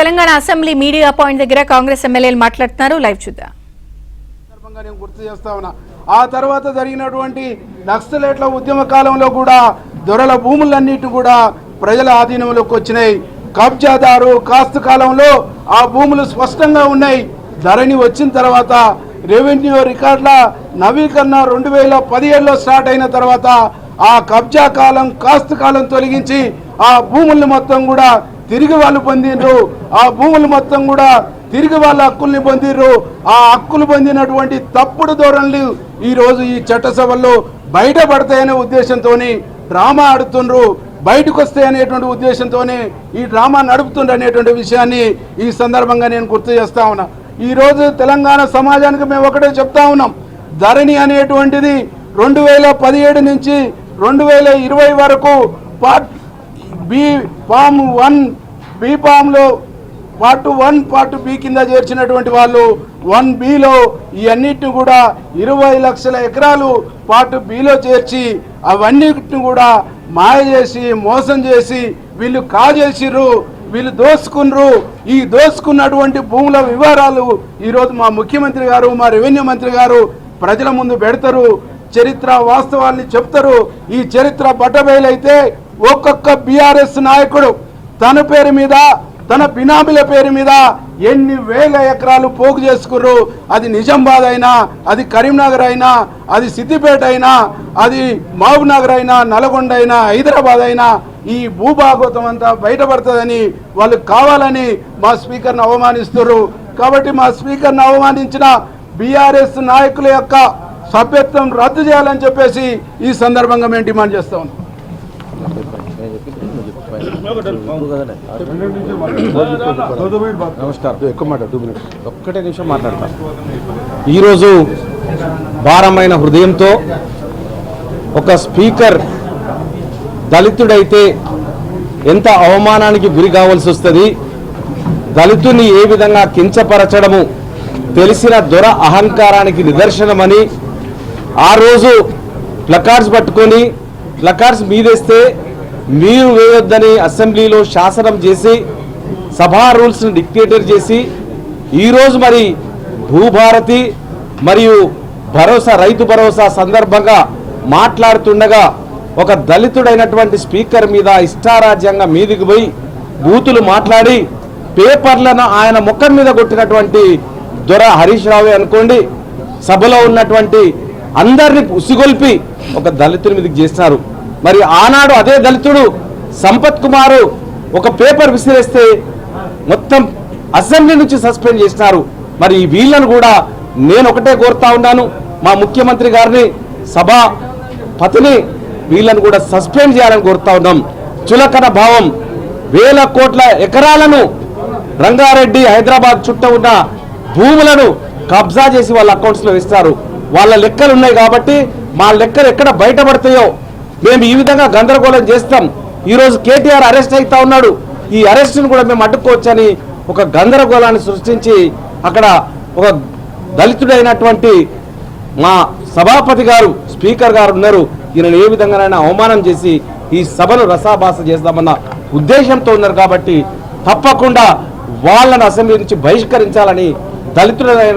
Telangana assembly media point దగ్గర కాంగ్రెస్ ఎమ్మెల్యేలు మాట్లాడుతున్నారు. లైవ్ చూద్దాం. గుర్తు చేస్తా ఉన్నా, ఆ తర్వాత జరిగినటువంటి నక్సలైట్ల ఉద్యమ కాలంలో కూడా దొరల భూములన్నిటి కూడా ప్రజల ఆధీనంలోకి వచ్చినాయి. కబ్జాదారు కాస్తు కాలంలో ఆ భూములు స్పష్టంగా ఉన్నాయి. ధరణి వచ్చిన తర్వాత రెవెన్యూ రికార్డుల నవీకరణ 2017లో స్టార్ట్ అయిన తర్వాత ఆ కబ్జా కాలం కాస్తు కాలం తొలగించి ఆ భూముల్ని మొత్తం కూడా తిరిగి వాళ్ళు పొందిండ్రు. ఆ భూములు మొత్తం కూడా తిరిగి వాళ్ళ హక్కుల్ని పొందిర్రు. ఆ హక్కులు పొందినటువంటి తప్పుడు ధోరణులు ఈరోజు ఈ చట్టసభల్లో బయటపడతాయనే ఉద్దేశంతో డ్రామా ఆడుతుండ్రు. బయటకు వస్తాయనేటువంటి ఉద్దేశంతోనే ఈ డ్రామా నడుపుతుండ్రు అనేటువంటి విషయాన్ని ఈ సందర్భంగా నేను గుర్తు చేస్తా ఉన్నా. ఈరోజు తెలంగాణ సమాజానికి మేము ఒకటే చెప్తా ఉన్నాం, ధరణి అనేటువంటిది 2017 నుంచి 2020 వరకు పార్ట్ బి ఫామ్ 1 బి ఫామ్లో పార్ట్ 1 పార్ట్ బి కింద చేర్చినటువంటి వాళ్ళు 1బిలో ఈ అన్నిటిని కూడా 20 లక్షల ఎకరాలు పార్ట్ బిలో చేర్చి అవన్నిటిని కూడా మాయ చేసి మోసం చేసి వీళ్ళు కాజేసిర్రు, వీళ్ళు దోసుకున్నారు. ఈ దోసుకున్నటువంటి భూముల వివరాలు ఈరోజు మా ముఖ్యమంత్రి గారు, మా రెవెన్యూ మంత్రి గారు ప్రజల ముందు పెడతారు. చరిత్ర వాస్తవాల్ని చెప్తారు. ఈ చరిత్ర బట్టబయలైతే ఒక్కొక్క బీఆర్ఎస్ నాయకుడు తన పేరు మీద తన బినామీల పేరు మీద ఎన్ని వేల ఎకరాలు పోగు చేసుకుర్రు. అది నిజామాబాద్ అయినా, అది కరీంనగర్ అయినా, అది సిద్దిపేట అయినా, అది మహబూబ్నగర్ అయినా, నల్గొండ అయినా, హైదరాబాద్ అయినా ఈ భూభాగవతం అంతా బయటపడుతుందని వాళ్ళు కావాలని మా స్పీకర్ను అవమానిస్తున్నారు. కాబట్టి మా స్పీకర్ను అవమానించిన బీఆర్ఎస్ నాయకుల యొక్క సభ్యత్వం రద్దు చేయాలని చెప్పేసి ఈ సందర్భంగా మేము డిమాండ్ చేస్తా ఉన్నాం. నమస్కారం. ఎక్కువ మాట 2 minutes ఒక్కటే నిమిషం మాట్లాడతాను. ఈరోజు భారమైన హృదయంతో ఒక స్పీకర్ దళితుడైతే ఎంత అవమానానికి గురి కావాల్సి వస్తుంది, దళితుని ఏ విధంగా కించపరచడము తెలిసిన దొర అహంకారానికి నిదర్శనమని ఆ రోజు ప్లకార్డ్స్ పట్టుకొని ప్లకార్డ్స్ మీదేస్తే మీరు వేయొద్దని అసెంబ్లీలో శాసనం చేసి సభా రూల్స్ని డిక్టేటర్ చేసి ఈరోజు మరి భూభారతి మరియు భరోసా రైతు భరోసా సందర్భంగా మాట్లాడుతుండగా ఒక దళితుడైనటువంటి స్పీకర్ మీద ఇష్టారాజ్యంగా మీదికి పోయి బూతులు మాట్లాడి పేపర్లను ఆయన ముఖం మీద కొట్టినటువంటి దొర హరీష్ రావు అనుకోండి, సభలో ఉన్నటువంటి అందరినీ ఉసిగొల్పి ఒక దళితుడి మీదకి చేస్తున్నారు. మరి ఆనాడు అదే దళితుడు సంపత్ కుమారు ఒక పేపర్ విసిరేస్తే మొత్తం అసెంబ్లీ నుంచి సస్పెండ్ చేసినారు. మరి వీళ్ళను కూడా నేను ఒకటే కోరుతా ఉన్నాను, మా ముఖ్యమంత్రి గారిని, సభాపతిని వీళ్ళను కూడా సస్పెండ్ చేయాలని కోరుతా ఉన్నాం. చులకన భావం, వేల కోట్ల ఎకరాలను రంగారెడ్డి హైదరాబాద్ చుట్టూ ఉన్న భూములను కబ్జా చేసి వాళ్ళ అకౌంట్స్లో వేస్తారు. వాళ్ళ లెక్కలు ఉన్నాయి కాబట్టి మా లెక్కలు ఎక్కడ బయటపడతాయో మేము ఈ విధంగా గందరగోళం చేస్తాం. ఈరోజు కేటీఆర్ అరెస్ట్ అవుతా ఉన్నాడు. ఈ అరెస్ట్ను కూడా మేము అడ్డుకోవచ్చని ఒక గందరగోళాన్ని సృష్టించి అక్కడ ఒక దళితుడైనటువంటి మా సభాపతి గారు, స్పీకర్ గారు ఉన్నారు, ఈయనను ఏ విధంగానైనా అవమానం చేసి ఈ సభను రసాభాస చేద్దామన్న ఉద్దేశంతో ఉన్నారు. కాబట్టి తప్పకుండా వాళ్ళను అసెంబ్లీ నుంచి బహిష్కరించాలని దళితులైన